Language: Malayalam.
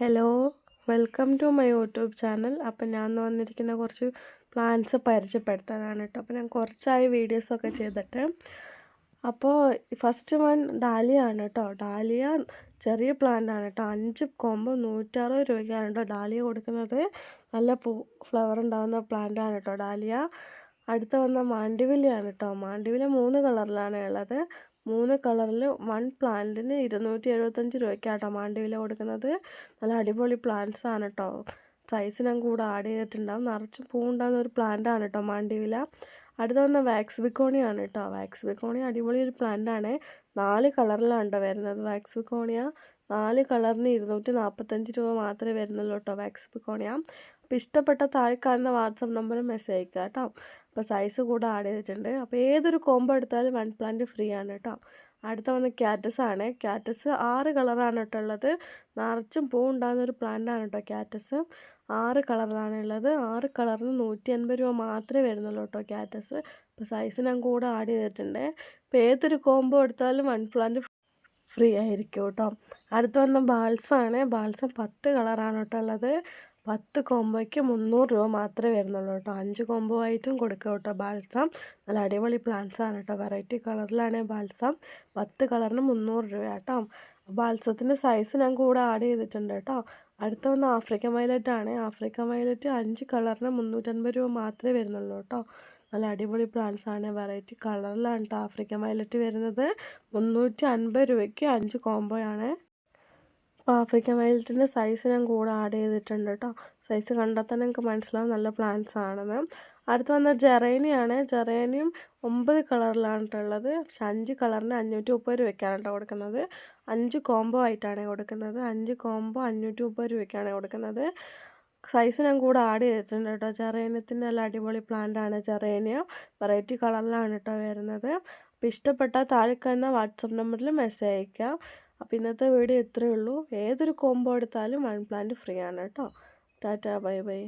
Hello, welcome to my YouTube channel. അപ്പം ഞാൻ വന്നിരിക്കുന്ന കുറച്ച് പ്ലാന്റ്സ് പരിചയപ്പെടുത്താനാണ് കേട്ടോ. അപ്പോൾ ഞാൻ കുറച്ചായി വീഡിയോസൊക്കെ ചെയ്തിട്ട്. അപ്പോൾ ഫസ്റ്റ് വൺ ഡാലിയ ആണ് കേട്ടോ. ഡാലിയ ചെറിയ പ്ലാന്റ് ആണ് കേട്ടോ. 5 കൊമ്പ് 160 രൂപയ്ക്കാണ് കേട്ടോ ഡാലിയ കൊടുക്കുന്നത്. നല്ല ഫ്ലവർ ഉണ്ടാകുന്ന പ്ലാന്റ് ആണ് കേട്ടോ ഡാലിയ. അടുത്ത വന്ന മാണ്ടിവില്ലയാണ് കേട്ടോ. മാണ്ടിവില്ല 3 കളറിലാണ് ഉള്ളത്. 3 കളറിൽ 1 പ്ലാന്റിന് 275 രൂപയ്ക്കാട്ടോ മാണ്ടിവില കൊടുക്കുന്നത്. നല്ല അടിപൊളി പ്ലാന്റ്സ് ആണ് കേട്ടോ. സൈസ് ഞാൻ കൂടെ ആഡ് ചെയ്തിട്ടുണ്ടാകും. നിറച്ചും പൂവുണ്ടാകുന്ന ഒരു പ്ലാന്റ് ആണ് കേട്ടോ മാണ്ടിവില. അടുത്ത വന്ന വാക്സ് ബിക്കോണിയാണ് കേട്ടോ. വാക്സ് ബിക്കോണിയ അടിപൊളി ഒരു പ്ലാന്റ് ആണ്. 4 കളറിലാണ് കേട്ടോ വരുന്നത് വാക്സ് ബിക്കോണിയ. 4 കളറിന് 245 രൂപ മാത്രമേ വരുന്നുള്ളൂ കേട്ടോ വാക്സ് ബിക്കോണിയ. അപ്പോൾ ഇഷ്ടപ്പെട്ട താഴെ കാണുന്ന വാട്സപ്പ് നമ്പറിൽ മെസ്സേജ് അയക്കുക കേട്ടോ. അപ്പോൾ സൈസ് കൂടെ ആഡ് ചെയ്തിട്ടുണ്ട്. അപ്പോൾ ഏതൊരു കോംബോ എടുത്താലും 1 പ്ലാന്റ് ഫ്രീ ആണ് കേട്ടോ. അടുത്ത വന്ന് ക്യാറ്റസ് ആണ്. ക്യാറ്റസ് 6 കളറാണ് കേട്ടോ ഉള്ളത്. നിറച്ചും പൂ ഉണ്ടാകുന്ന ഒരു പ്ലാന്റ് ആണ് കേട്ടോ ക്യാറ്റസ്. 6 കളറിലാണ് ഉള്ളത്. 6 കളറിന് 150 രൂപ മാത്രമേ വരുന്നുള്ളൂ കേട്ടോ ക്യാറ്റസ്. അപ്പോൾ സൈസ് ഞാൻ കൂടെ ആഡ് ചെയ്തിട്ടുണ്ട്. അപ്പോൾ ഏതൊരു കോംബോ എടുത്താലും 1 പ്ലാന്റ് ഫ്രീ ആയിരിക്കും കേട്ടോ. അടുത്ത വന്ന ബാൾസാണ്. ബാൾസം 10 കളറാണ് കേട്ടോ ഉള്ളത്. 10 കോംബോയ്ക്ക് 300 രൂപ മാത്രമേ വരുന്നുള്ളൂ കേട്ടോ. 5 കോംബോ ആയിട്ടും കൊടുക്കുക കേട്ടോ ബാൾസം. നല്ല അടിപൊളി പ്ലാന്റ്സ് ആണ് കേട്ടോ. വെറൈറ്റി കളറിലാണ് ബാൾസം. 10 കളറിന് 300 രൂപ കേട്ടോ. ബാൾസത്തിൻ്റെ സൈസ് ഞാൻ കൂടെ ആഡ് ചെയ്തിട്ടുണ്ട് കേട്ടോ. അടുത്ത വന്ന് ആഫ്രിക്കൻ വയലറ്റ് ആണ്. ആഫ്രിക്കൻ വയലറ്റ് 5 കളറിന് 350 രൂപ മാത്രമേ വരുന്നുള്ളൂ കേട്ടോ. നല്ല അടിപൊളി പ്ലാന്റ്സ് ആണ്. വെറൈറ്റി കളറിലാണ് കേട്ടോ ആഫ്രിക്കൻ വയലറ്റ് വരുന്നത്. 350 രൂപയ്ക്ക് 5 കോംബോ ആണ്. അപ്പോൾ ആഫ്രിക്കൻ വയലറ്റിൻ്റെ സൈസ് ഞാൻ കൂടെ ആഡ് ചെയ്തിട്ടുണ്ട് കേട്ടോ. സൈസ് കണ്ടാൽ തന്നെ നിങ്ങൾക്ക് മനസ്സിലാവും നല്ല പ്ലാന്റ്സ് ആണെന്ന്. അടുത്ത് വന്ന ജെറേനിയാണ്. ജെറേനിയും 9 കളറിലാണ് ഉള്ളത്. പക്ഷെ 5 കളറിന് 530 രൂപയ്ക്കാണ് കേട്ടോ കൊടുക്കുന്നത്. 5 കോംബോ ആയിട്ടാണ് കൊടുക്കുന്നത്. 5 കോംബോ 530 രൂപയ്ക്കാണ് കൊടുക്കുന്നത്. സൈസ് ഞാൻ കൂടെ ആഡ് ചെയ്തിട്ടുണ്ട് കേട്ടോ. ജെറേനിയത്തിൻ്റെ നല്ല അടിപൊളി പ്ലാന്റ് ആണ് ജെറേനിയ. വെറൈറ്റി കളറിലാണ് കേട്ടോ വരുന്നത്. അപ്പോൾ ഇഷ്ടപ്പെട്ടാൽ താഴെ കാണുന്ന വാട്സപ്പ് നമ്പറിൽ മെസ്സേജ് അയക്കാം. അപ്പോൾ ഇന്നത്തെ വീഡിയോ ഇത്രയേ ഉള്ളൂ. ഏതൊരു കോംബോ എടുത്താലും 1 പ്ലാന്റ് ഫ്രീ ആണ് കേട്ടോ. Tata, bye bye.